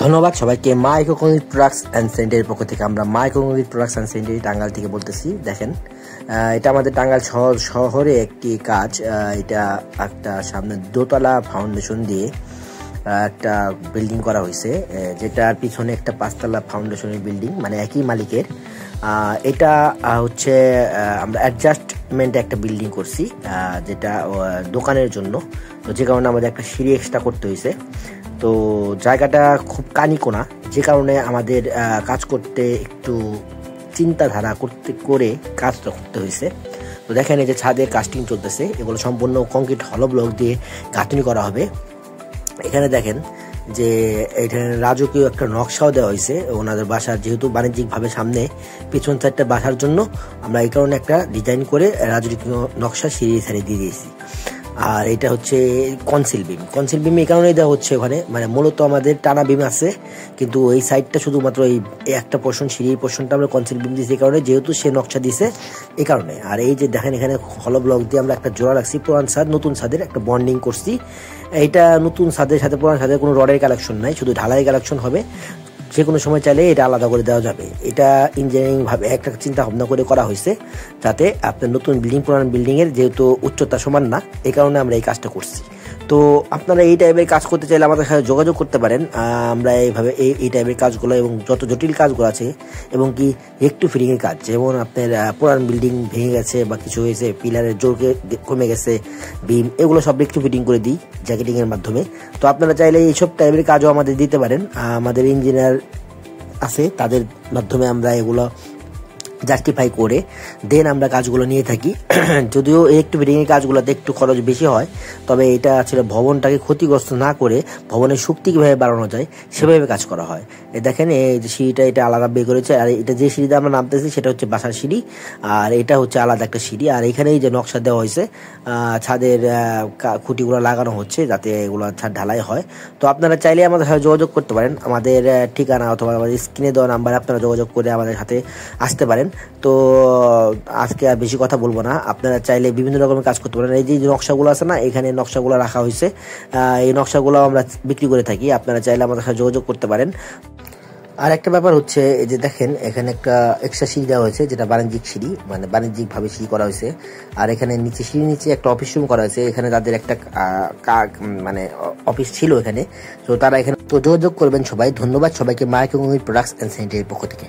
ধন্যবাদ সবাইকে। মাই concrete products and সেন্টারের পক্ষ থেকে আমরা my concrete products and centre Tangail থেকে বলতেছি। দেখেন, এটা আমাদের টাঙ্গাইল শহরে একটি কাজ। এটা একটা সামনে দোতলা ফাউন্ডেশন দিয়ে একটা বিল্ডিং করা হয়েছে, যেটার পিছনে একটা 5 তলা ফাউন্ডেশনের বিল্ডিং, মানে একই মালিকের। এটা হচ্ছে আমরা অ্যাডজাস্টমেন্টে একটা বিল্ডিং করছি, যেটা দোকানের জন্য। তো যে কারণে আমাদের একটা সিঁড়ি এক্সট্রা করতে হয়েছে। তো জায়গাটা খুব কানিকোনা, যে কারণে আমাদের কাজ করতে একটু চিন্তাধারা করে কাজটা করতে হয়েছে। তো দেখেন, এই যে ছাদের কাস্টিং চলতেছে, এগুলো সম্পূর্ণ কংক্রিট হলো ব্লক দিয়ে গাঁথনি করা হবে। এখানে দেখেন যে এখানে রাজকীয় একটা নকশাও দেওয়া হয়েছে ওনাদের বাসার, যেহেতু বাণিজ্যিকভাবে সামনে পিছন সাইডটা বাসার জন্য আমরা এই কারণে একটা ডিজাইন করে রাজকীয় নকশা সিঁড়ি সারি দিয়ে দিয়েছি। আর এটা হচ্ছে কনসিল বিম এই কারণেই দেওয়া হচ্ছে ওখানে, মানে মূলত আমাদের টানা বিম আছে, কিন্তু এই সাইডটা শুধুমাত্র এই একটা পোর্শন, সিঁড়ির পোর্শনটা আমরা কনসিল বিম দিয়েছি এই কারণে, যেহেতু সে নকশা দিয়েছে এই কারণে। আর এই যে দেখেন, এখানে হলো ব্লক দিয়ে আমরা একটা জোড়া রাখছি, পুরান ছাদ নতুন ছাদের একটা বন্ডিং করছি। এইটা নতুন ছাদের সাথে পুরান ছাদের কোনো রডের কালেকশন নাই, শুধু ঢালাই কালেকশন হবে। যে কোনো সময় চাইলে এটা আলাদা করে দেওয়া যাবে। এটা ইঞ্জিনিয়ারিং ভাবে একটা চিন্তা ভাবনা করে করা হয়েছে, যাতে আপনার নতুন বিল্ডিং পুরান বিল্ডিং এর যেহেতু উচ্চতা সমান না, এই কারণে আমরা এই কাজটা করছি। তো আপনারা এই টাইপের কাজ করতে চাইলে আমাদের সাথে যোগাযোগ করতে পারেন। আমরা এইভাবে এই টাইপের কাজগুলো এবং যত জটিল কাজগুলো আছে, এবং কি একটু ফিটিং এর কাজ, যেমন আপনার পুরান বিল্ডিং ভেঙে গেছে বা কিছু হয়েছে, পিলারের জোর কমে গেছে, বিম, এগুলো সব একটু ফিটিং করে দিই জ্যাকেটিং এর মাধ্যমে। তো আপনারা চাইলে এইসব টাইপের কাজও আমাদের দিতে পারেন। আমাদের ইঞ্জিনিয়ার আছে, তাদের মাধ্যমে আমরা এগুলো জাস্টিফাই করে দেন আমরা কাজগুলো নিয়ে থাকি। যদিও একটু ফিটিংয়ের কাজগুলোতে একটু খরচ বেশি হয়, তবে এটা আসলে ভবনটাকে ক্ষতিগ্রস্ত না করে ভবনের শক্তি কীভাবে বাড়ানো যায় সেভাবে কাজ করা হয়। দেখেন, এই যে সিঁড়িটা, এটা আলাদা বের করেছে। আর এটা যে সিঁড়িতে আমরা নামতেছি সেটা হচ্ছে বাসার সিঁড়ি, আর এটা হচ্ছে আলাদা একটা সিঁড়ি। আর এখানেই যে নকশা দেওয়া হয়েছে, ছাদের খুঁটিগুলো লাগানো হচ্ছে যাতে এগুলো ছাদ ঢালাই হয়। তো আপনারা চাইলে আমাদের সাথে যোগাযোগ করতে পারেন। আমাদের ঠিকানা অথবা আমাদের স্ক্রিনে দেওয়া নাম্বারে আপনারা যোগাযোগ করে আমাদের সাথে আসতে পারেন। তো আজকে আর বেশি কথা বলবো না, আপনারা চাইলে বিভিন্ন রকমের কাজ করতে পারেন। এই যে নকশাগুলো আছে না, এখানে নকশাগুলো রাখা হয়েছে, এই নকশাগুলো আমরা বিক্রি করে থাকি। আপনারা চাইলে আমাদের সাথে যোগাযোগ করতে পারেন। আর একটা ব্যাপার হচ্ছে, এই যে দেখেন, এখানে একটা এক্সট্রা সিঁড়ি দেওয়া হয়েছে, যেটা বাণিজ্যিক সিঁড়ি, মানে বাণিজ্যিকভাবে সিঁড়ি করা হয়েছে। আর এখানে নিচে সিঁড়ি নিচে একটা অফিস রুম করা হয়েছে। এখানে তাদের একটা মানে অফিস ছিল এখানে, তো তারা এখানে তো যোগাযোগ করবেন সবাই। ধন্যবাদ সবাইকে মাই কংক্রিট প্রোডাক্টস অ্যান্ড সেন্টারের পক্ষ থেকে।